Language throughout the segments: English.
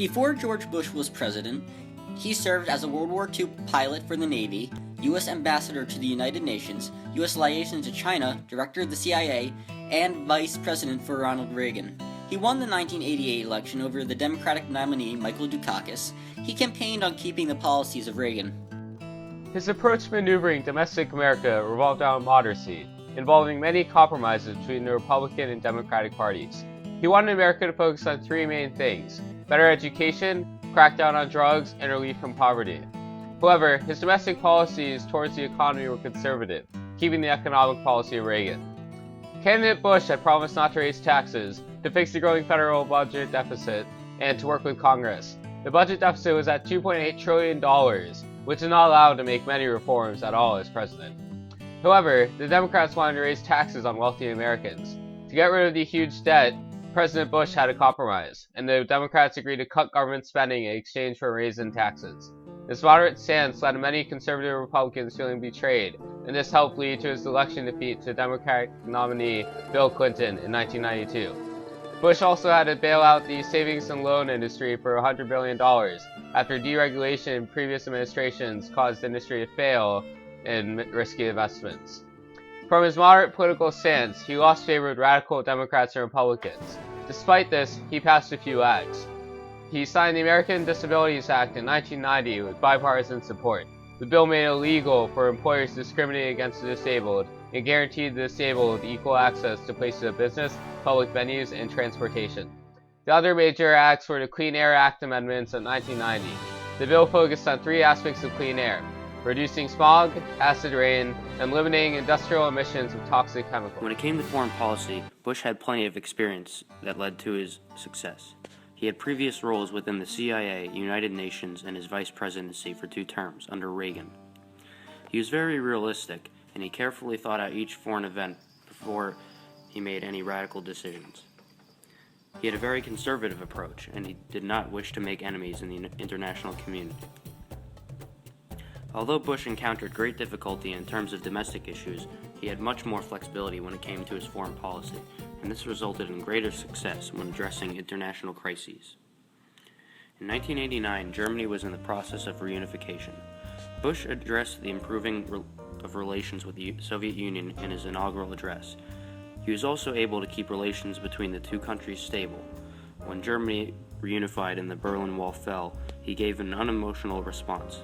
Before George Bush was president, he served as a World War II pilot for the Navy, U.S. Ambassador to the United Nations, U.S. Liaison to China, Director of the CIA, and Vice President for Ronald Reagan. He won the 1988 election over the Democratic nominee Michael Dukakis. He campaigned on keeping the policies of Reagan. His approach to maneuvering domestic America revolved around moderacy, involving many compromises between the Republican and Democratic parties. He wanted America to focus on three main things: better education, crackdown on drugs, and relief from poverty. However, his domestic policies towards the economy were conservative, keeping the economic policy of Reagan. Candidate Bush had promised not to raise taxes, to fix the growing federal budget deficit, and to work with Congress. The budget deficit was at $2.8 trillion, which is not allowed to make many reforms at all as president. However, the Democrats wanted to raise taxes on wealthy Americans. To get rid of the huge debt, President Bush had a compromise, and the Democrats agreed to cut government spending in exchange for a raise in taxes. This moderate stance led to many conservative Republicans feeling betrayed, and this helped lead to his election defeat to Democratic nominee Bill Clinton in 1992. Bush also had to bail out the savings and loan industry for $100 billion after deregulation in previous administrations caused the industry to fail in risky investments. From his moderate political stance, he lost favor with radical Democrats and Republicans. Despite this, he passed a few acts. He signed the American Disabilities Act in 1990 with bipartisan support. The bill made it illegal for employers to discriminate against the disabled and guaranteed the disabled equal access to places of business, public venues, and transportation. The other major acts were the Clean Air Act amendments of 1990. The bill focused on three aspects of clean air: reducing smog, acid rain, and limiting industrial emissions of toxic chemicals. When it came to foreign policy, Bush had plenty of experience that led to his success. He had previous roles within the CIA, United Nations, and his vice presidency for 2 terms under Reagan. He was very realistic, and he carefully thought out each foreign event before he made any radical decisions. He had a very conservative approach, and he did not wish to make enemies in the international community. Although Bush encountered great difficulty in terms of domestic issues, he had much more flexibility when it came to his foreign policy, and this resulted in greater success when addressing international crises. In 1989, Germany was in the process of reunification. Bush addressed the improving of relations with the Soviet Union in his inaugural address. He was also able to keep relations between the two countries stable. When Germany reunified and the Berlin Wall fell, he gave an unemotional response,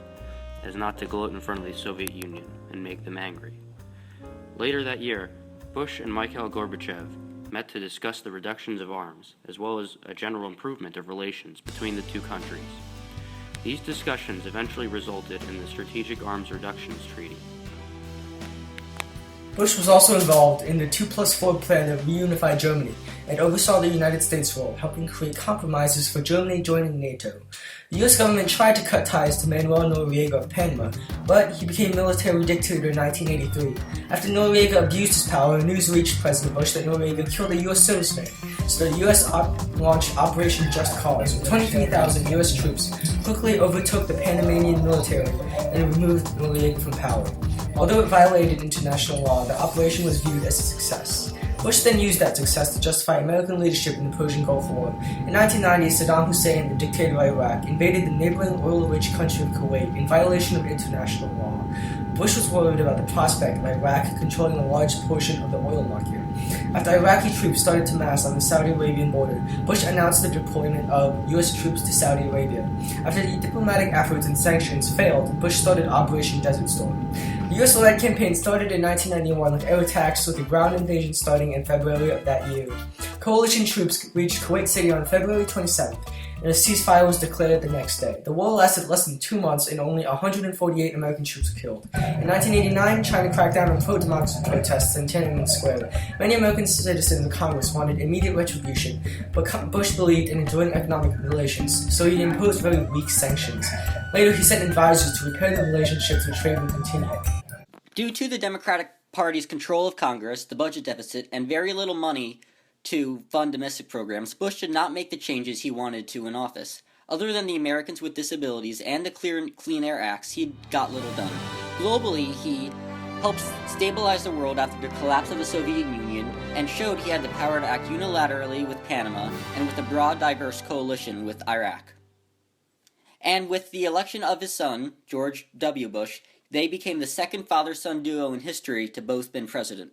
as not to gloat in front of the Soviet Union and make them angry. Later that year, Bush and Mikhail Gorbachev met to discuss the reductions of arms, as well as a general improvement of relations between the two countries. These discussions eventually resulted in the Strategic Arms Reductions Treaty. Bush was also involved in the 2+4 plan to reunify Germany and oversaw the United States' role, helping create compromises for Germany joining NATO. The U.S. government tried to cut ties to Manuel Noriega of Panama, but he became military dictator in 1983. After Noriega abused his power, news reached President Bush that Noriega killed a U.S. serviceman, so the U.S. launched Operation Just Cause, with 23,000 U.S. troops quickly overtook the Panamanian military and removed Noriega from power. Although it violated international law, the operation was viewed as a success. Bush then used that success to justify American leadership in the Persian Gulf War. In 1990, Saddam Hussein, the dictator of Iraq, invaded the neighboring oil-rich country of Kuwait in violation of international law. Bush was worried about the prospect of Iraq controlling a large portion of the oil market. After Iraqi troops started to mass on the Saudi Arabian border, Bush announced the deployment of U.S. troops to Saudi Arabia. After the diplomatic efforts and sanctions failed, Bush started Operation Desert Storm. The U.S.-led campaign started in 1991 with air attacks, with the ground invasion starting in February of that year. Coalition troops reached Kuwait City on February 27th, and a ceasefire was declared the next day. The war lasted less than 2 months, and only 148 American troops were killed. In 1989, China cracked down on pro-democracy protests in Tiananmen Square. Many American citizens in Congress wanted immediate retribution, but Bush believed in enduring economic relations, so he imposed very weak sanctions. Later, he sent advisors to repair the relationships which trade would continue. Due to the Democratic Party's control of Congress, the budget deficit, and very little money to fund domestic programs, Bush did not make the changes he wanted to in office. Other than the Americans with Disabilities and the Clean Air Acts, he got little done. Globally, he helped stabilize the world after the collapse of the Soviet Union and showed he had the power to act unilaterally with Panama and with a broad, diverse coalition with Iraq. And with the election of his son, George W. Bush, they became the second father-son duo in history to both been president.